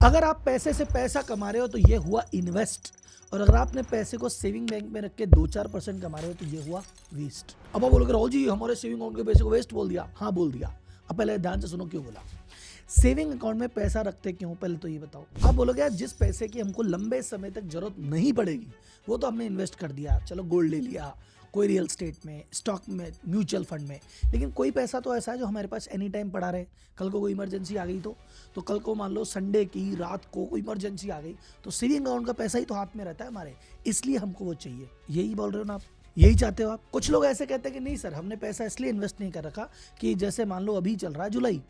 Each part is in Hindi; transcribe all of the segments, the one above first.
अगर आप पैसे से पैसा कमा रहे हो तो ये हुआ इन्वेस्ट, और अगर आपने पैसे को सेविंग बैंक में रख के 2-4% कमा रहे हो तो ये हुआ वेस्ट। अब आप बोलोगे राहुल जी हमारे सेविंग अकाउंट के पैसे को वेस्ट बोल दिया। हाँ बोल दिया। अब पहले ध्यान से सुनो क्यों बोला। सेविंग अकाउंट में पैसा रखते क्यों, पहले तो ये बताओ। आप बोलोगे यार जिस पैसे की हमको लंबे समय तक जरूरत नहीं पड़ेगी वो तो हमने इन्वेस्ट कर दिया, चलो गोल्ड ले लिया, कोई रियल स्टेट में, स्टॉक में, म्यूचुअल फंड में। लेकिन कोई पैसा तो ऐसा है जो हमारे पास एनी टाइम पड़ा रहे। कल को कोई इमरजेंसी आ गई तो कल को मान लो संडे की रात को कोई इमरजेंसी आ गई तो सेविंग अकाउंट का पैसा ही तो हाथ में रहता है हमारे, इसलिए हमको वो चाहिए। यही बोल रहे हो ना आप, यही चाहते हो आप। कुछ लोग ऐसे कहते हैं कि नहीं सर हमने पैसा इसलिए इन्वेस्ट नहीं कर रखा कि जैसे मान लो अभी चल रहा है जुलाई,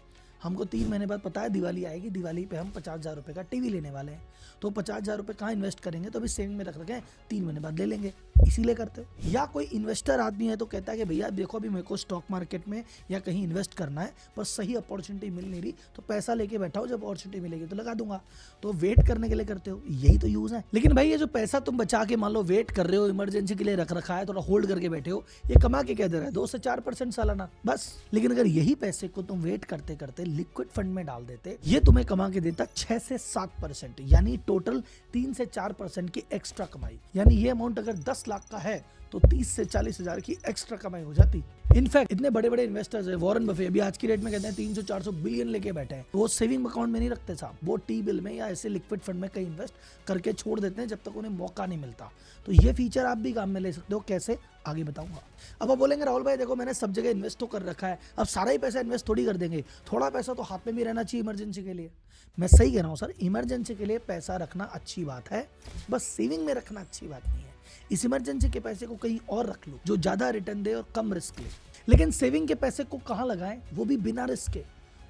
हमको 3 महीने बाद पता है दिवाली आएगी, दिवाली पे हम 50,000 रुपये का टीवी लेने वाले हैं, तो 50,000 रुपये कहाँ इन्वेस्ट करेंगे, तो अभी सेविंग में रख रखे हैं, 3 महीने बाद ले लेंगे, इसीलिए करते हो। या कोई इन्वेस्टर आदमी है तो कहता है कि भैया देखो अभी मेरे को स्टॉक मार्केट में या कहीं इन्वेस्ट करना है पर सही अपॉर्चुनिटी मिल नहीं रही, तो पैसा लेके बैठा हो, जब अपॉर्चुनिटी मिलेगी तो लगा दूंगा, तो वेट करने के लिए करते हो, यही तो यूज है। लेकिन भाई ये जो पैसा तुम बचा के मान लो वेट कर रहे हो, इमरजेंसी के लिए रख रखा है, थोड़ा होल्ड करके बैठे हो, ये कमा के क्या दे रहा है, 2 से 4% सालाना बस। लेकिन अगर यही पैसे को तुम वेट करते करते लिक्विड फंड में डाल देते, ये तुम्हें कमा के देता 6 से 7%, यानी टोटल 3 से 4% की एक्स्ट्रा कमाई। यानी ये अमाउंट अगर 10 लाख का है तो 30 से 40 हजार की एक्स्ट्रा कमाई हो जाती। इनफैक्ट इतने बड़े बड़े इन्वेस्टर्स है, वॉरेन बफे अभी आज की रेट में कहते हैं 300-400 बिलियन लेके बैठे हैं, वो सेविंग अकाउंट में नहीं रखते साहब, वो टी बिल में या ऐसे लिक्विड फंड में कहीं इन्वेस्ट करके छोड़ देते हैं जब तक उन्हें मौका नहीं मिलता। तो ये फीचर आप भी काम में ले सकते हो, कैसे आगे बताऊंगा। अब आप बोलेंगे राहुल भाई देखो मैंने सब जगह इन्वेस्ट तो कर रखा है, अब सारा ही पैसा इन्वेस्ट थोड़ी कर देंगे, थोड़ा पैसा तो हाथ में भी रहना चाहिए इमरजेंसी के लिए। मैं सही कह रहा हूँ सर, इमरजेंसी के लिए पैसा रखना अच्छी बात है, बस सेविंग में रखना अच्छी बात नहीं है। इस इमरजेंसी के पैसे को कहीं और रख लो जो ज्यादा रिटर्न दे और कम रिस्क ले। लेकिन सेविंग के पैसे को कहाँ लगाएं, वो भी बिना रिस्क के।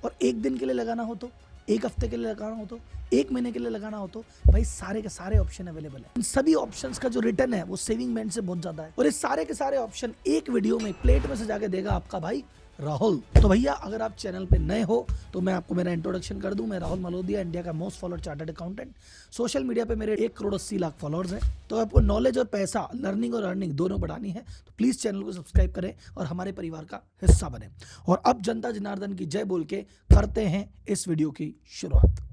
और 1 दिन के लिए लगाना हो तो, 1 हफ्ते के लिए लगाना हो तो, 1 महीने के लिए लगाना हो तो, भाई सारे के सारे ऑप्शन अवेलेबल है। इन सभी ऑप्शंस का जो रिटर्न है वो सेविंग बैंड से बहुत ज्यादा है, और ये सारे के सारे ऑप्शन एक वीडियो में प्लेट में सजा के देगा आपका भाई राहुल। तो भैया अगर आप चैनल पे नए हो तो मैं आपको मेरा इंट्रोडक्शन कर दूं। मैं राहुल मलोदिया, इंडिया का most followed chartered accountant. Social media पे मेरे 1,80,00,000 फॉलोअर्स हैं। तो आपको नॉलेज और पैसा, लर्निंग और अर्निंग दोनों बढ़ानी है तो प्लीज चैनल को सब्सक्राइब करें और हमारे परिवार का हिस्सा बने। और अब जनता जनार्दन की जय बोल के करते हैं इस वीडियो की शुरुआत।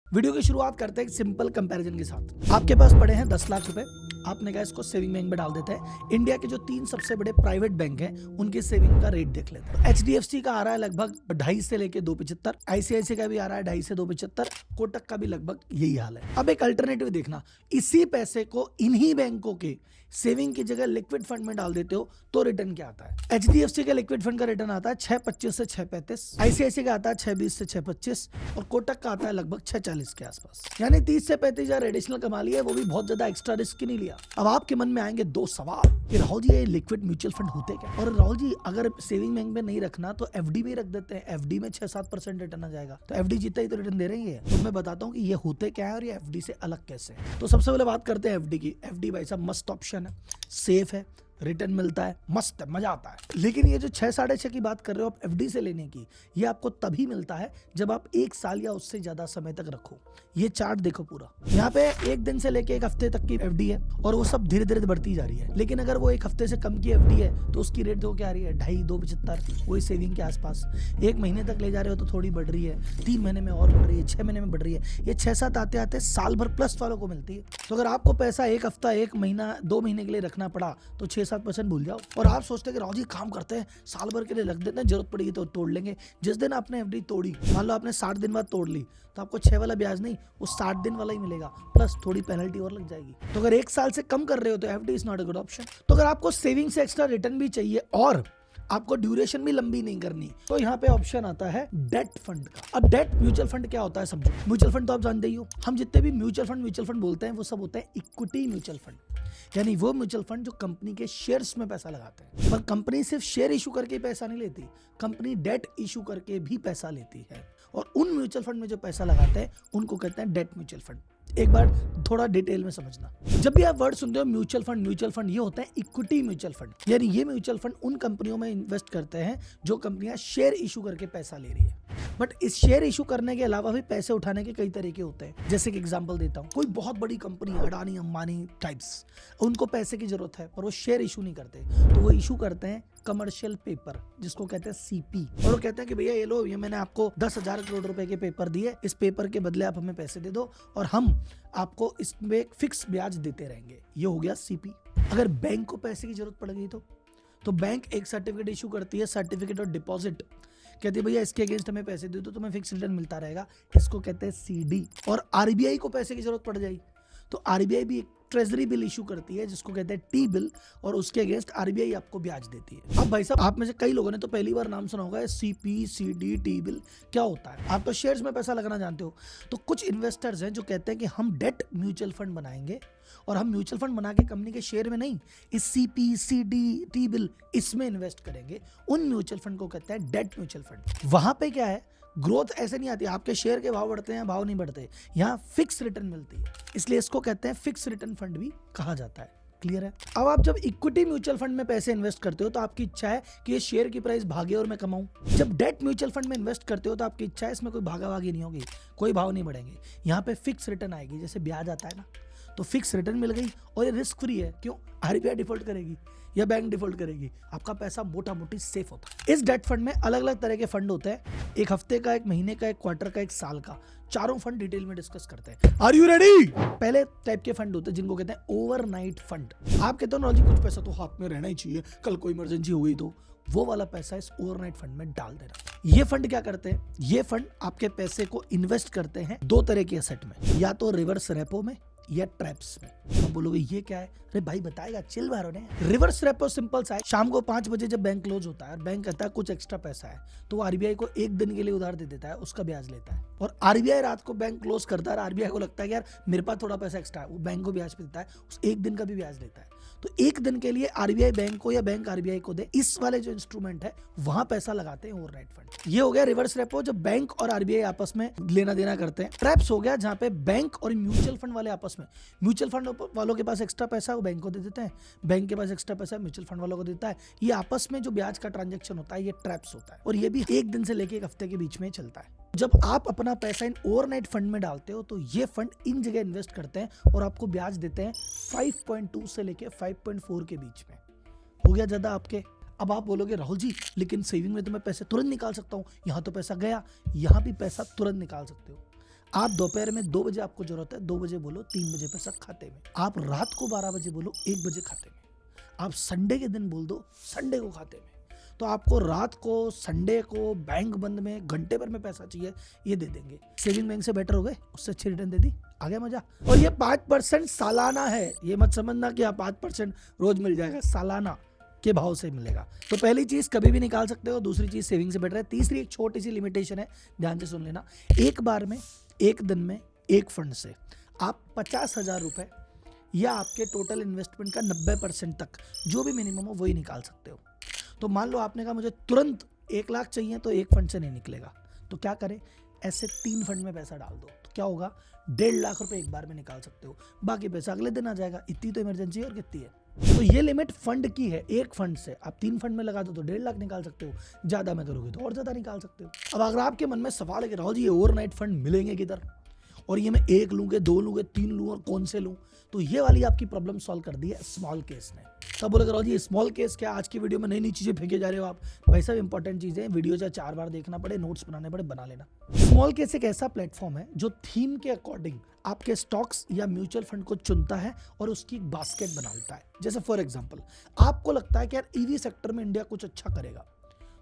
वीडियो की शुरुआत करते हैं एक सिंपल कंपैरिजन के साथ। आपके पास पड़े हैं 10 लाख रुपए, आपने कहा इसको सेविंग बैंक में डाल देते हैं। इंडिया के जो 3 सबसे बड़े प्राइवेट बैंक हैं उनके सेविंग का रेट देख लेते हैं। HDFC का आ रहा है लगभग 2.5 से लेके 2.75, ICICI का भी आ रहा है 2.5 से 2.75, कोटक का भी लगभग यही हाल है। अब एक अल्टरनेटिव देखना, इसी पैसे को इन्हीं बैंकों के सेविंग की जगह लिक्विड फंड में डाल देते हो तो रिटर्न क्या आता है। HDFC के लिक्विड फंड का रिटर्न आता है 6.25 से 6.35, ICICI का आता है 6.20 से 6.25 और कोटक का आता है लगभग 6.40 के आसपास। यानी 30 से 35 हजार एडिशनल कमा लिया, वो भी बहुत ज्यादा एक्स्ट्रा रिस्क नहीं लिया। अब आपके मन में आएंगे 2 सवाल कि राहुल जी ये लिक्विड म्यूचुअल फंड होते क्या, और राहुल जी अगर सेविंग बैंक में नहीं रखना तो FD में रख देते हैं, FD में 6-7% रिटर्न आ जाएगा, तो FD जितना ही तो रिटर्न दे रही है। तो मैं बताता हूँ कि ये होते क्या है और ये FD से अलग कैसे है। तो सबसे पहले बात करते हैं FD की। FD भाई साहब मस्त ऑप्शन है, सेफ है, रिटर्न मिलता है, मस्त है, मजा आता है। लेकिन ये जो 6-6.5 की बात कर रहे हो आप FD से लेने की, ये आपको तभी मिलता है जब आप 1 साल या उससे ज्यादा समय तक रखो। ये चार्ट देखो पूरा, यहाँ पे 1 दिन से लेके 1 हफ्ते तक की FD है और वो सब धीरे धीरे बढ़ती जा रही है। लेकिन अगर वो 1 हफ्ते से कम की FD है तो उसकी रेट क्या आ रही है, 2.5, 2.75, वही सेविंग के आसपास। 1 महीने तक ले जा रहे हो तो थोड़ी बढ़ रही है, 3 महीने में और बढ़ रही है, 6 महीने में बढ़ रही है। ये 6-7 आते आते साल भर प्लस वालों को मिलती है। तो अगर आपको पैसा 1 हफ्ता, 1 महीना, 2 महीने के लिए रखना पड़ा तो 6-7% भूल जाओ। और आप सोचते हैं कि राहुल जी काम करते हैं, साल भर के लिए रख देते हैं, जरूरत पड़ेगी तो तोड़ लेंगे। जिस दिन आपने FD तोड़ी, मान लो आपने 60 दिन बाद तोड़ ली, तो आपको 6 वाला ब्याज नहीं, वो 60 दिन वाला ही मिलेगा, प्लस थोड़ी पेनल्टी और लग जाएगी। तो अगर 1 साल से कम कर रहे हो तो FD is not a good option. तो अगर आपको सेविंग से एक्स्ट्रा रिटर्न भी चाहिए और आपको ड्यूरेशन भी लंबी नहीं करनी, तो यहाँ पे ऑप्शन आता है डेट फंड का। अब डेट म्यूचुअल फंड क्या होता है समझो। म्यूचुअल फंड तो आप जानते ही हो, हम जितने भी म्यूचुअल फंड बोलते हैं वो सब होते हैं इक्विटी म्यूचुअल फंड, यानी वो म्यूचुअल फंड जो कंपनी के शेयर्स में पैसा लगाते हैं। पर कंपनी सिर्फ शेयर इशू करके पैसा नहीं लेती, कंपनी डेट इशू करके भी पैसा लेती है, और उन म्यूचुअल फंड में जो पैसा लगाते हैं उनको कहते हैं डेट म्यूचुअल फंड। एक बार थोड़ा डिटेल में समझना। जब भी आप वर्ड सुनते हो म्यूचुअल फंड ये होता है इक्विटी म्यूचुअल फंड, यानी ये म्यूचुअल फंड उन कंपनियों में इन्वेस्ट करते हैं जो कंपनियां शेयर इशू करके पैसा ले रही है। बट इस शेयर इशू करने के अलावा भी पैसे उठाने के कई तरीके होते हैं। जैसे कि एग्जांपल देता हूं, कोई बहुत बड़ी कंपनी अडानी अंबानी टाइप्स, उनको पैसे की जरूरत है पर वो शेयर इशू नहीं करते, तो वो इशू करते हैं कमर्शियल पेपर, जिसको कहते हैं सीपी। और वो कहते हैं कि भैया ये लो, ये मैंने आपको 10,000 करोड़ रुपए के पेपर दिए, इस पेपर के बदले आप हमें पैसे दे दो और हम आपको इसमें एक फिक्स ब्याज देते रहेंगे। ये हो गया सीपी। अगर बैंक को पैसे की जरूरत पड़ गई तो बैंक एक सर्टिफिकेट इशू करती है, सर्टिफिकेट ऑफ डिपॉजिट, कहती है भैया इसके अगेंस्ट हमें पैसे दे दो, तुम्हें फिक्स रिटर्न मिलता रहेगा, इसको कहते हैं सीडी। और आरबीआई को पैसे की जरूरत पड़ जाएगी तो आरबीआई भी एक ट्रेजरी बिल इशू करती है जिसको कहते हैं टी बिल, और उसके अगेंस्ट आरबीआई आपको ब्याज देती है। अब भाई साहब, आप में से कई लोगों ने तो पहली बार नाम सुना होगा सीपी, सीडी, टी बिल क्या होता है। आप तो शेयर्स में पैसा लगाना जानते हो। तो कुछ इन्वेस्टर्स हैं जो कहते हैं कि हम डेट म्यूचुअल फंड बनाएंगे और हम म्यूचुअल फंड बना के कंपनी के शेयर में नहीं, इस सीपी, सीडी, टी बिल इसमें इन्वेस्ट करेंगे। उन म्यूचुअल फंड को कहते हैं डेट म्यूचुअल फंड। वहां पे क्या है, ग्रोथ ऐसे नहीं आती, आपके शेयर के भाव बढ़ते हैं, भाव नहीं बढ़ते, यहाँ फिक्स रिटर्न मिलती है, इसलिए इसको कहते हैं फिक्स रिटर्न फंड भी कहा जाता है। क्लियर है। अब आप जब इक्विटी म्यूचुअल फंड में पैसे इन्वेस्ट करते हो तो आपकी इच्छा है कि ये शेयर की प्राइस भागे और मैं कमाऊं। जब डेट म्यूचुअल फंड में इन्वेस्ट करते हो तो आपकी इच्छा है इसमें कोई भागा भागी नहीं होगी, कोई भाव नहीं बढ़ेंगे, यहाँ पे फिक्स रिटर्न आएगी। जैसे ब्याज आता है ना, तो फिक्स रिटर्न मिल गई और ये रिस्क फ्री है। क्यों? आरबीआई डिफॉल्ट करेगी या बैंक डिफॉल्ट करेगी, आपका पैसा मोटा मोटी सेफ होता है। इस डेट फंड में अलग अलग तरह के फंड होते हैं, एक हफ्ते का, एक महीने का, एक क्वार्टर का, एक साल का। चारों फंड डिटेल में डिस्कस करते हैं। Are you ready? पहले टाइप के फंड होते हैं जिनको कहते हैं ओवरनाइट फंड। आप कहते हो ना जी कुछ पैसा तो हाथ में रहना ही चाहिए, कल कोई इमरजेंसी हो गई तो, वो वाला पैसा इस ओवरनाइट फंड में डाल देना। ये फंड क्या करते हैं, ये फंड आपके पैसे को इन्वेस्ट करते हैं दो तरह के एसेट में, या तो रिवर्स रेपो में या ट्रैप्स में। आप बोलोगे ये क्या है? अरे भाई बताएगा, चिल मारो ने। रिवर्स रेपो सिंपल सा है, शाम को 5 बजे जब बैंक क्लोज होता है, बैंक कहता है कुछ एक्स्ट्रा पैसा है, तो आरबीआई को एक दिन के लिए उधार दे देता है, उसका ब्याज लेता है। और आरबीआई रात को बैंक क्लोज करता है, आरबीआई को लगता है कि यार मेरे पास थोड़ा पैसा एक्स्ट्रा है, वो बैंक को ब्याज पे देता है, उस एक दिन का भी ब्याज देता है। तो एक दिन के लिए आरबीआई बैंक को या बैंक आरबीआई को दे, इस वाले जो इंस्ट्रूमेंट है वहां पैसा लगाते हैं ओवरनाइट फंड। ये हो गया रिवर्स रेपो, जब बैंक और आरबीआई आपस में लेना देना करते हैं। ट्रैप्स हो गया जहां पे बैंक और म्यूचुअल फंड वाले आपस में, म्यूचुअल फंड वालों के पास एक्स्ट्रा पैसा वो बैंक को दे देते हैं, बैंक के पास एक्स्ट्रा पैसा म्यूचुअल फंड वालों को देता है। ये आपस में जो ब्याज का ट्रांजैक्शन होता है ये ट्रैप्स होता है, और ये भी एक दिन से लेके एक हफ्ते के बीच में चलता है। जब आप अपना पैसा इन ओवरनाइट फंड में डालते हो तो ये फंड इन जगह इन्वेस्ट करते हैं और आपको ब्याज देते हैं 5.2 से लेके 5.4 के बीच में। हो गया ज्यादा आपके। अब आप बोलोगे राहुल जी लेकिन सेविंग में तो मैं पैसे तुरंत निकाल सकता हूँ, यहाँ तो पैसा गया, यहाँ भी पैसा तुरंत निकाल सकते हो। आप दोपहर में 2 बजे आपको जरूरत है, 2 बजे बोलो 3 बजे पैसा खाते में। आप रात को 12 बजे बोलो 1 बजे खाते में। आप संडे के दिन बोल दो संडे को खाते में। तो आपको रात को, संडे को, बैंक बंद में घंटे भर में पैसा चाहिए, ये दे देंगे। सेविंग बैंक से बेटर हो गए, उससे अच्छी रिटर्न दे दी, आ गया मजा। और ये 5% सालाना है, ये मत समझना कि आप 5% रोज मिल जाएगा, सालाना के भाव से मिलेगा। तो पहली चीज कभी भी निकाल सकते हो, दूसरी चीज सेविंग से बेटर है। तीसरी एक छोटी सी लिमिटेशन है, ध्यान से सुन लेना। एक बार में, एक दिन में, एक फंड से आप 50,000 रुपए या आपके टोटल इन्वेस्टमेंट का 90% तक जो भी मिनिमम हो वही निकाल सकते हो। तो मान लो आपने कहा मुझे तुरंत 1 लाख चाहिए, तो एक फंड से नहीं निकलेगा, तो क्या करें, ऐसे 3 फंड में पैसा डाल दो, तो क्या होगा, 1.5 लाख रुपए एक बार में निकाल सकते हो, बाकी पैसा अगले दिन आ जाएगा। इतनी तो इमरजेंसी है, और कितनी है। तो ये लिमिट फंड की है, एक फंड से आप 3 फंड में लगा दो तो 1.5 लाख निकाल सकते हो, ज्यादा में करोगे तो और ज्यादा निकाल सकते हो। अब अगर आपके मन में सवाल है कि राहुल जी ये ओवरनाइट फंड मिलेंगे किधर, और ये मैं 1 लूंगे, 2 लूंगे, 3 लूं, और कौन से लूं, तो ये वाली आपकी प्रॉब्लम सॉल्व कर दी है स्मॉल केस ने। तब बोले राहुल जी स्मॉल केस क्या, आज की वीडियो में नई नई चीजें फेंके जा रहे हो आप। भाई साहब इंपॉर्टेंट चीजें, वीडियो चाहे 4 बार देखना पड़े, नोट्स बनाने पड़े, बना लेना। स्मॉल केस एक ऐसा प्लेटफॉर्म है जो थीम के अकॉर्डिंग आपके स्टॉक्स या म्यूचुअल फंड को चुनता है और उसकी एक बास्केट बना लेता है। जैसे फॉर एग्जांपल आपको लगता है कि यार ईवी सेक्टर में इंडिया कुछ अच्छा करेगा,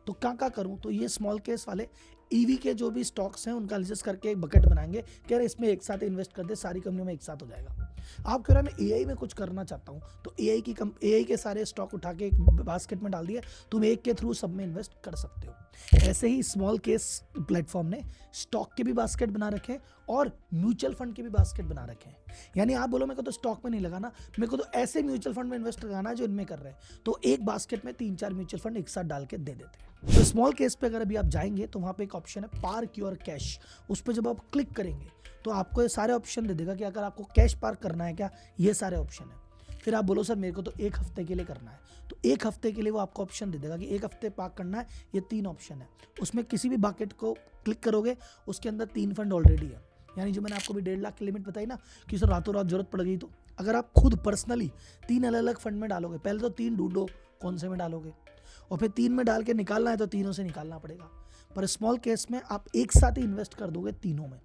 तो क्या करूं, तो ये स्मॉल केस वाले ईवी के जो भी स्टॉक्स हैं उनका एनालिसिस करके एक बकेट बनाएंगे कि यार इसमें एक साथ इन्वेस्ट कर दे, सारी कंपनियों में एक साथ हो जाएगा। आप कह रहे हैं मैं एआई में कुछ करना चाहता हूं, तो एआई के सारे स्टॉक उठा के एक बास्केट में डाल दिए, तुम एक के थ्रू सब में इन्वेस्ट कर सकते हो। ऐसे ही स्मॉल केस प्लेटफॉर्म ने स्टॉक के भी बास्केट बना रखे और म्यूचुअल फंड के भी बास्केट बना रखे हैं। यानी आप बोलो मेरे को तो स्टॉक में नहीं लगाना, मेरे को तो ऐसे म्यूचुअल फंड में इन्वेस्ट करना है जो इनमें कर रहे हैं, तो एक बास्केट में 3-4 म्यूचुअल फंड एक साथ डाल के दे देते हैं। तो स्मॉल केस पे अगर अभी आप जाएंगे तो वहां पे एक ऑप्शन है पार्क योर कैश, उस पर जब आप क्लिक करेंगे तो आपको ये सारे ऑप्शन दे देगा कि अगर आपको कैश पार्क करना है क्या, ये सारे ऑप्शन है। फिर आप बोलो सर मेरे को तो 1 हफ्ते के लिए करना है, तो 1 हफ्ते के लिए वो आपको ऑप्शन दे देगा कि 1 हफ्ते पार्क करना है। ये 3 ऑप्शन है, उसमें किसी भी बकेट को क्लिक करोगे उसके अंदर 3 फंड ऑलरेडी है। यानी जो मैंने आपको भी 1.5 लाख की लिमिट बताई ना कि सर रातों रात जरूरत पड़ गई, तो अगर आप खुद पर्सनली 3 अलग अलग फंड में डालोगे, पहले तो 3 ढूंढो कौन से में डालोगे, और फिर 3 में डाल के निकालना है तो तीनों से निकालना पड़ेगा। पर स्मॉल केस में आप एक साथ ही इन्वेस्ट कर दोगे तीनों में,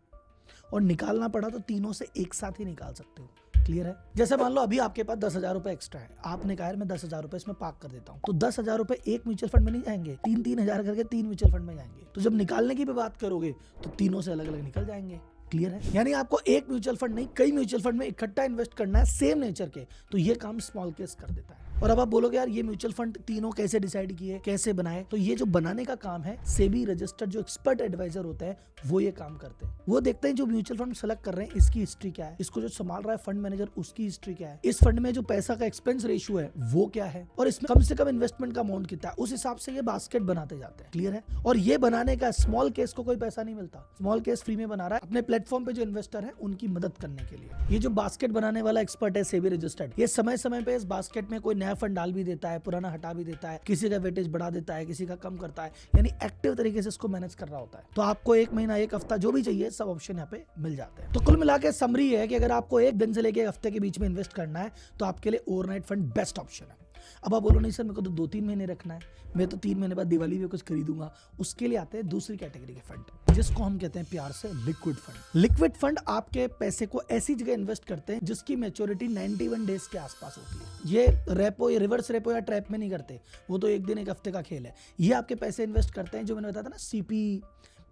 और निकालना पड़ा तो तीनों से एक साथ ही निकाल सकते हो। क्लियर है? जैसे मान लो अभी आपके पास 10,000 रुपए एक्स्ट्रा है, आपने कहा मैं 10,000 रुपए इसमें पार्क कर देता हूँ, तो 10,000 रुपए एक म्यूचुअल फंड में नहीं जाएंगे, 3-3 हजार करके 3 म्यूचुअल फंड में जाएंगे। तो जब निकालने की भी बात करोगे तो तीनों से अलग अलग निकल जाएंगे। क्लियर है? यानी आपको एक म्यूचुअल फंड नहीं, कई म्यूचुअल फंड में इकट्ठा इन्वेस्ट करना है सेम नेचर के, तो ये काम स्मॉल केस कर देता है। और अब आप बोलोगे यार ये म्यूचुअल फंड तीनों कैसे डिसाइड किए, कैसे बनाए, तो ये जो बनाने का काम है सेबी रजिस्टर्ड जो एक्सपर्ट एडवाइजर होते हैं वो ये काम करते हैं। वो देखते हैं जो म्यूचुअल फंड सेलेक्ट कर रहे हैं इसकी हिस्ट्री क्या है, इसको जो संभाल रहा है फंड मैनेजर उसकी हिस्ट्री क्या है, इस फंड में जो पैसा का एक्सपेंस रेशियो है वो क्या है, और इसमें कम से कम इन्वेस्टमेंट का अमाउंट कितना है, उस हिसाब से ये बास्केट बनाते जाते हैं। क्लियर है? और ये बनाने का स्मॉल केस को कोई पैसा नहीं मिलता, स्मॉल केस फ्री में बना रहा है अपने प्लेटफॉर्म पे जो इन्वेस्टर है उनकी मदद करने के लिए। ये जो बास्केट बनाने वाला एक्सपर्ट है सेबी रजिस्टर्ड, ये समय समय पे इस बास्केट में कोई नया फंड डाल भी देता है, पुराना हटा भी देता है, किसी का वेटेज बढ़ा देता है, किसी का कम करता है, यानी एक्टिव तरीके से इसको मैनेज कर रहा होता है। तो आपको 1 महीना 1 हफ्ता जो भी चाहिए सब ऑप्शन यहाँ पे मिल जाते हैं। तो कुल मिला के समरी है कि अगर आपको 1 दिन से लेकर 1 हफ्ते के बीच में इन्वेस्ट करना है तो आपके लिए ओवरनाइट फंड बेस्ट ऑप्शन है। अब आप बोलो नहीं सर मेरे को तो 2-3 महीने रखना है, मैं तो 3 महीने बाद दिवाली में कुछ खरीदूंगा, उसके लिए आते हैं दूसरी कैटेगरी के फंड जिसको हम कहते हैं प्यार से लिक्विड फंड। लिक्विड फंड आपके पैसे को ऐसी जगह इन्वेस्ट करते हैं जिसकी मैच्योरिटी 91 डेज के आसपास होती है। ये रेपो, ये रिवर्स रेपो या ट्रैप में नहीं करते, वो तो 1 दिन 1 हफ्ते का खेल है। ये आपके पैसे इन्वेस्ट करते हैं जो मैंने बताया था ना, सीपी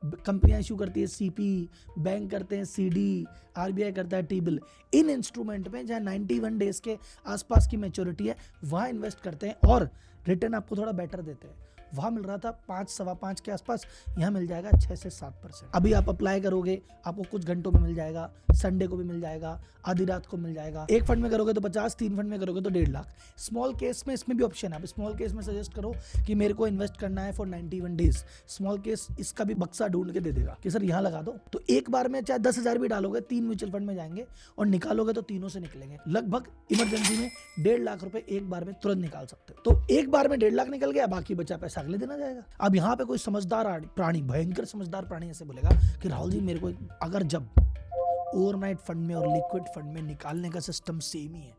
कंपनियां इशू करती है, सीपी बैंक करते हैं, सीडी, आरबीआई करता है टी बिल, इन इंस्ट्रूमेंट में जहां 91 डेज के आसपास की मैच्योरिटी है वहां इन्वेस्ट करते हैं और रिटर्न आपको थोड़ा बेटर देते हैं। वहां मिल रहा था 5-5.25 के आसपास, यहाँ मिल जाएगा 6 से 7%। अभी आप अप्लाई करोगे आपको कुछ घंटों में मिल जाएगा, संडे को भी मिल जाएगा, आधी रात को मिल जाएगा। 1 फंड में करोगे तो 50, 3 फंड में करोगे तो 1.5 लाख। स्मॉल केस में इसमें भी ऑप्शन है। अब स्मॉल केस में सजेस्ट करो कि मेरे को इन्वेस्ट करना है फॉर 91 डेज, स्मॉल केस इसका भी बक्सा ढूंढ के दे देगा कि सर यहाँ लगा दो। तो एक बार में चाहे 10,000 भी डालोगे 3 म्यूचुअल फंड में जाएंगे और निकालोगे तो तीनों से निकलेंगे। लगभग इमरजेंसी में 1.5 लाख रुपए एक बार में तुरंत निकाल सकते हो। तो एक बार में 1.5 लाख निकल गया, बाकी बचा पैसा अगले दिन आ जाएगा। अब यहाँ पे कोई समझदार प्राणी, भयंकर समझदार प्राणी ऐसे बोलेगा कि राहुल जी मेरे को अगर जब ओवरनाइट फंड में और लिक्विड फंड में निकालने का सिस्टम सेम ही है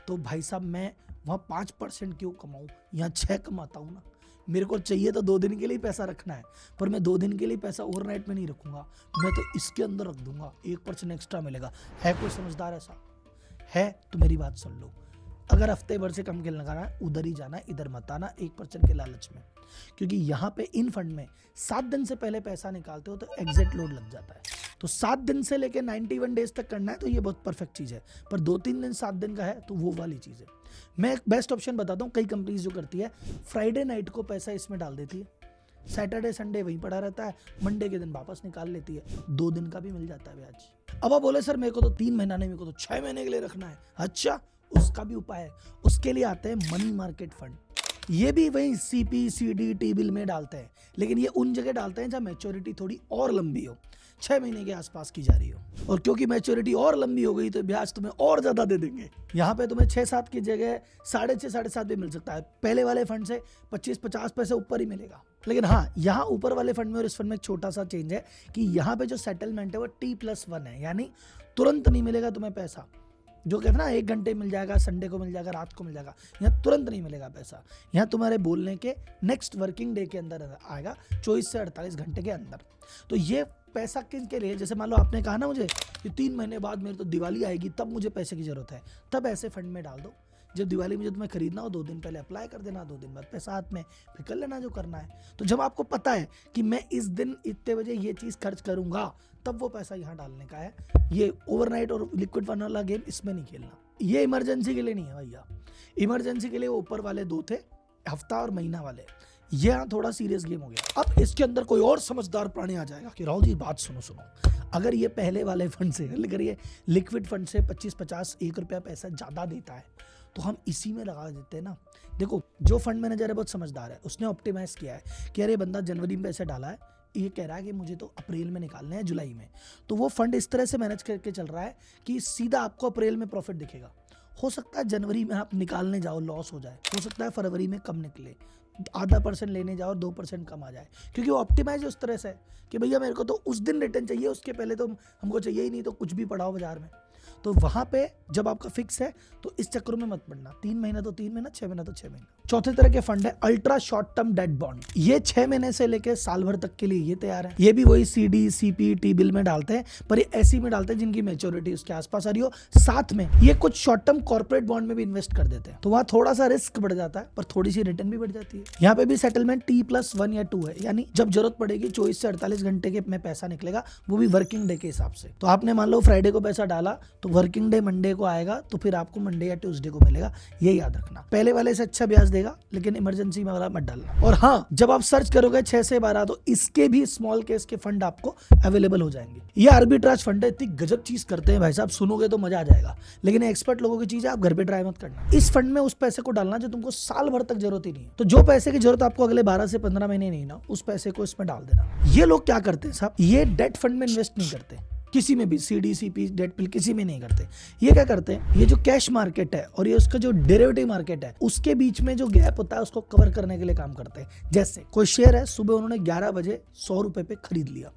तो भाई साहब मैं वहां 5% क्यों कमाऊं, यहाँ 6 कमाता हूं ना। मेरे को चाहिए तो 2 दिन के लिए पैसा रखना है, पर मैं 2 दिन के लिए पैसा ओवरनाइट में नहीं रखूंगा, मैं तो इसके अंदर रख दूंगा, 1% एक्स्ट्रा मिलेगा। है कोई समझदार ऐसा? है तो मेरी बात सुन लो। अगर हफ्ते भर से कम खेल लगाना है उधर ही जाना है, इधर मत आना 1% के लालच में, क्योंकि यहाँ पे इन फंड में 7 दिन से पहले पैसा निकालते हो तो एग्जिट लोड लग जाता है। तो 7 दिन से लेके 91 डेज तक करना है तो ये बहुत परफेक्ट चीज़ है, पर 2-3 दिन 7 दिन का है तो वो वाली चीज़ है। मैं एक बेस्ट ऑप्शन बताता हूँ, कई कंपनीज जो करती है फ्राइडे नाइट को पैसा इसमें डाल देती है, सैटरडे संडे वहीं पड़ा रहता है, मंडे के दिन वापस निकाल लेती है, 2 दिन का भी मिल जाता है ब्याज। अब आप बोले सर मेरे को तो 3 महीना नहीं, मेरे को तो 6 महीने के लिए रखना है। अच्छा, उसका भी उपाय है। उसके लिए आते हैं मनी मार्केट फंड। ये भी वही सीपी, सीडी, टी बिल में डालते हैं, लेकिन ये उन जगह डालते हैं जहां मैच्योरिटी थोड़ी और लंबी हो, 6 महीने के आसपास की जा रही हो, और क्योंकि मैच्योरिटी और लंबी हो गई तो ब्याज तुम्हें और ज्यादा दे देंगे। यहाँ पे तुम्हें 6-7 की जगह 6.5-7.5 भी मिल सकता है। पहले वाले फंड से 25-50 पैसे ऊपर ही मिलेगा। लेकिन हाँ, यहाँ ऊपर वाले फंड में और इस फंड में एक छोटा सा चेंज है कि यहाँ पे जो सेटलमेंट है वो T+1 है, यानी तुरंत नहीं मिलेगा तुम्हें पैसा। जो कहते हैं ना 1 घंटे मिल जाएगा, संडे को मिल जाएगा, रात को मिल जाएगा, यहाँ तुरंत नहीं मिलेगा पैसा। यहाँ तुम्हारे बोलने के नेक्स्ट वर्किंग डे के अंदर आएगा, 24 से 48 घंटे के अंदर। तो ये पैसा किसके लिए, जैसे मान लो आपने कहा ना मुझे कि 3 महीने बाद मेरे तो दिवाली आएगी तब मुझे पैसे की जरूरत है, तब ऐसे फंड में डाल दो। जब दिवाली में जो तुम्हें खरीदना हो 2 दिन पहले अप्लाई कर देना, 2 दिन बाद पैसा हाथ में, फिर कर लेना जो करना है। तो जब आपको पता है कि मैं इस दिन इतने बजे ये चीज़ खर्च करूंगा, तब वो पैसा यहाँ डालने का है। ये ओवरनाइट और लिक्विड फंड वाला गेम इसमें नहीं खेलना। ये इमरजेंसी के लिए नहीं है भैया। इमरजेंसी के लिए वो ऊपर वाले 2 थे, हफ्ता और महीना वाले। ये यहाँ थोड़ा सीरियस गेम हो गया। अब इसके अंदर कोई और समझदार प्राणी आ जाएगा कि राहुल जी बात सुनो, अगर ये पहले वाले फंड से, अगर ये लिक्विड फंड से 25-50 1 रुपया पैसा ज़्यादा देता है तो हम इसी में लगा देते हैं ना। देखो, जो फंड मैनेजर है बहुत समझदार है, उसने ऑप्टिमाइज किया है कि अरे बंदा जनवरी में पैसे डाला है, ये कह रहा है कि मुझे तो अप्रैल में निकालने हैं, जुलाई में, तो वो फंड इस तरह से मैनेज करके चल रहा है कि सीधा आपको अप्रैल में प्रॉफिट दिखेगा। हो सकता है जनवरी में आप निकालने जाओ लॉस हो जाए, हो सकता है फरवरी में कम निकले, आधा % लेने जाओ 2% कम आ जाए, क्योंकि वो ऑप्टिमाइज उस तरह से है कि भैया मेरे को तो उस दिन रिटर्न चाहिए, उसके पहले तो हमको चाहिए ही नहीं, तो कुछ भी पड़ाओ बाजार में। तो वहां पे जब आपका फिक्स है तो इस चक्कर में मत पड़ना, 3 महीना तो 3 महीना, 6 महीना तो 6 महीना। चौथे तरह के फंड है ultra short term debt bond. ये 6 महीने से लेके साल भर तक के लिए ये तैयार है। ये भी वही CD, CP, T बिल में डालते हैं, पर ये ऐसी में डालते हैं जिनकी मैच्योरिटी उसके आसपास आ रही हो। साथ में ये कुछ शॉर्ट टर्म कॉर्पोरेट बॉन्ड में भी इन्वेस्ट कर देते हैं, तो वहां थोड़ा सा रिस्क बढ़ जाता है पर थोड़ी सी रिटर्न भी बढ़ जाती है। यहाँ पे भी सेटलमेंट T+1 या 2 है, यानी जब जरूरत पड़ेगी 24 से 48 घंटे के में पैसा निकलेगा, वो भी वर्किंग डे के हिसाब से। तो आपने मान लो फ्राइडे को पैसा डाला तो वर्किंग डे मंडे को आएगा, तो फिर आपको मंडे या ट्यूसडे को मिलेगा। ये याद रखना, पहले वाले से अच्छा ब्याज देगा, लेकिन इमरजेंसी में वाला मत डालना। और हाँ, जब आप सर्च करोगे 6 से 12 तो इसके भी स्मॉल केस के फंड आपको अवेलेबल हो जाएंगे। ये आर्बिट्राज फंड है, इतनी गजब चीज करते हैं भाई साहब, सुनोगे तो मजा आ जाएगा, लेकिन एक्सपर्ट लोगों की चीज है, आप घर पे ट्राई मत करना। इस फंड में उस पैसे को डालना जो तुमको साल भर तक जरूरत ही नहीं है। तो जो पैसे की जरूरत आपको अगले 12 से 15 महीने नहीं ना, उस पैसे को इसमें डाल देना। ये लोग क्या करते हैं साहब, ये डेट फंड में इन्वेस्ट नहीं करते, किसी में भी CD, CP, डेट पिल किसी में नहीं करते। ये क्या करते हैं, ये जो कैश मार्केट है और ये उसका जो डेरिवेटिव मार्केट है, उसके बीच में जो गैप होता है उसको कवर करने के लिए काम करते हैं। जैसे कोई शेयर है, सुबह उन्होंने 11 बजे 100 रुपए पे खरीद लिया,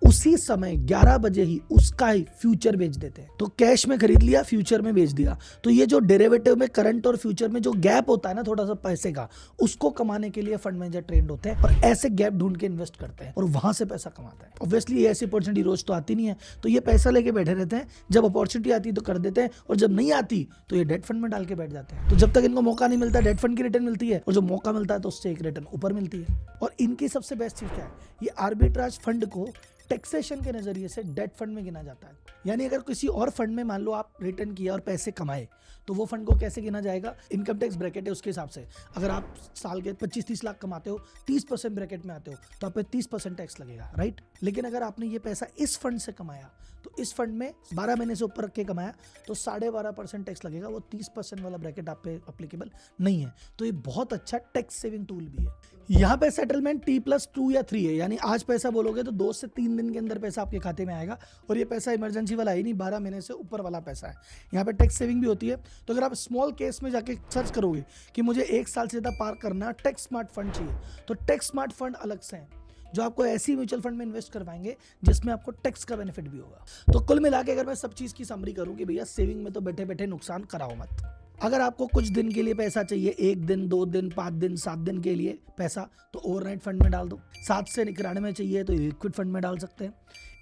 उसी समय 11 बजे ही उसका ही फ्यूचर बेच देते हैं। तो कैश में खरीद लिया, फ्यूचर में बेच दिया। तो ये जो डेरिवेटिव में करंट और फ्यूचर में जो गैप होता है ना थोड़ा सा पैसे का, उसको कमाने के लिए फंड मैनेजर ट्रेंड होते हैं और ऐसे गैप ढूंढ के इन्वेस्ट करते हैं और वहां से पैसा कमाते हैं। ऑब्वियसली ये ऐसी अपॉर्चुनिटी रोज तो आती नहीं है, तो ये पैसा लेके बैठे रहते हैं। जब अपॉर्चुनिटी आती है तो कर देते हैं, और जब नहीं आती तो ये डेट फंड में डाल के बैठ जाते हैं। तो जब तक इनको मौका नहीं मिलता, डेट फंड की रिटर्न मिलती है, और जो मौका मिलता है तो उससे एक रिटर्न ऊपर मिलती है। और इनकी सबसे बेस्ट चीज क्या है, ये आर्बिट्राज फंड को टैक्सेशन के नजरिए से डेट फंड में गिना जाता है। यानी अगर किसी और फंड में मान लो आप रिटर्न किया और पैसे कमाए, तो वो फंड को कैसे गिना जाएगा, इनकम टैक्स ब्रैकेट है उसके हिसाब से। अगर आप साल के 25-30 लाख कमाते हो, 30% ब्रैकेट में आते हो, तो आप पे 30% टैक्स लगेगा, राइट। लेकिन अगर आपने ये पैसा इस फंड से कमाया, तो इस फंड में 12 महीने से ऊपर रख के कमाया, तो 12.5% टैक्स लगेगा। वो 30% वाला ब्रैकेट आप पे अप्लीकेबल नहीं है। तो ये बहुत अच्छा टैक्स सेविंग टूल भी है। यहाँ पे सेटलमेंट T+2 या 3 है, यानी आज पैसा बोलोगे तो 2 से 3 दिन के अंदर पैसा आपके खाते में आएगा, और ये पैसा इमरजेंसी वाला ही नहीं, 12 महीने से ऊपर वाला पैसा है। यहाँ पे टैक्स सेविंग भी होती है। तो अगर आप स्मॉल केस में जाके सर्च करोगे कि मुझे 1 साल से ज़्यादा पार करना, टैक्स स्मार्ट फंड चाहिए, तो टैक्स स्मार्ट फंड अलग से हैं जो आपको ऐसी म्यूचुअल फंड में इन्वेस्ट करवाएंगे जिसमें आपको टैक्स का बेनिफिट भी होगा। तो कुल मिला के अगर मैं सब चीज़ की समरी करूँ कि भैया सेविंग में तो बैठे बैठे नुकसान कराओ मत। अगर आपको कुछ दिन के लिए पैसा चाहिए, 1 दिन, 2 दिन, 5 दिन, 7 दिन के लिए पैसा, तो ओवरनाइट फंड में डाल दो। 7 से 91 चाहिए तो लिक्विड फंड में डाल सकते हैं।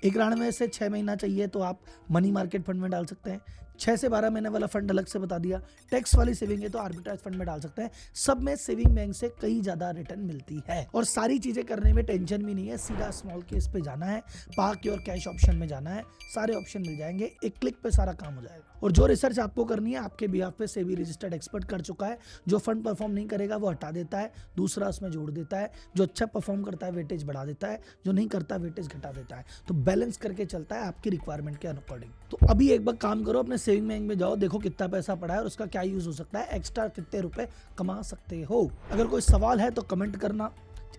91 से 6 महीना चाहिए तो आप मनी मार्केट फंड में डाल सकते हैं। 6 से 12 महीने वाला फंड अलग से बता दिया। टैक्स वाली सेविंग है तो आर्बिट्राज फंड में डाल सकते हैं। सब में सेविंग बैंक से कई ज्यादा रिटर्न मिलती है, और सारी चीजें करने में टेंशन भी नहीं है। सीधा स्मॉल केस पे जाना है, पार्क और कैश ऑप्शन में जाना है, सारे ऑप्शन मिल जाएंगे, एक क्लिक पे सारा काम हो जाएगा। और जो रिसर्च आपको करनी है आपके बिहाफ पे सेबी रजिस्टर्ड एक्सपर्ट कर चुका है। जो फंड परफॉर्म नहीं करेगा वो हटा देता है, दूसरा उसमें जोड़ देता है। जो अच्छा परफॉर्म करता है वेटेज बढ़ा देता है, जो नहीं करता वेटेज घटा देता है। तो बैलेंस करके चलता है आपकी रिक्वायरमेंट के अकॉर्डिंग। तो अभी एक बार काम करो, अपने सेविंग बैंक में जाओ, देखो कितना पैसा पड़ा है और उसका क्या यूज हो सकता है, एक्स्ट्रा कितने रुपए कमा सकते हो। अगर कोई सवाल है तो कमेंट करना।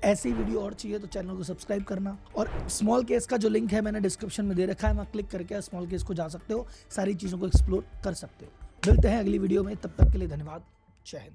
ऐसी वीडियो और चाहिए तो चैनल को सब्सक्राइब करना। और स्मॉल केस का जो लिंक है मैंने डिस्क्रिप्शन में दे रखा है, वहाँ क्लिक करके स्मॉल केस को जा सकते हो, सारी चीज़ों को एक्सप्लोर कर सकते हो। मिलते हैं अगली वीडियो में, तब तक के लिए धन्यवाद। जय हिंद।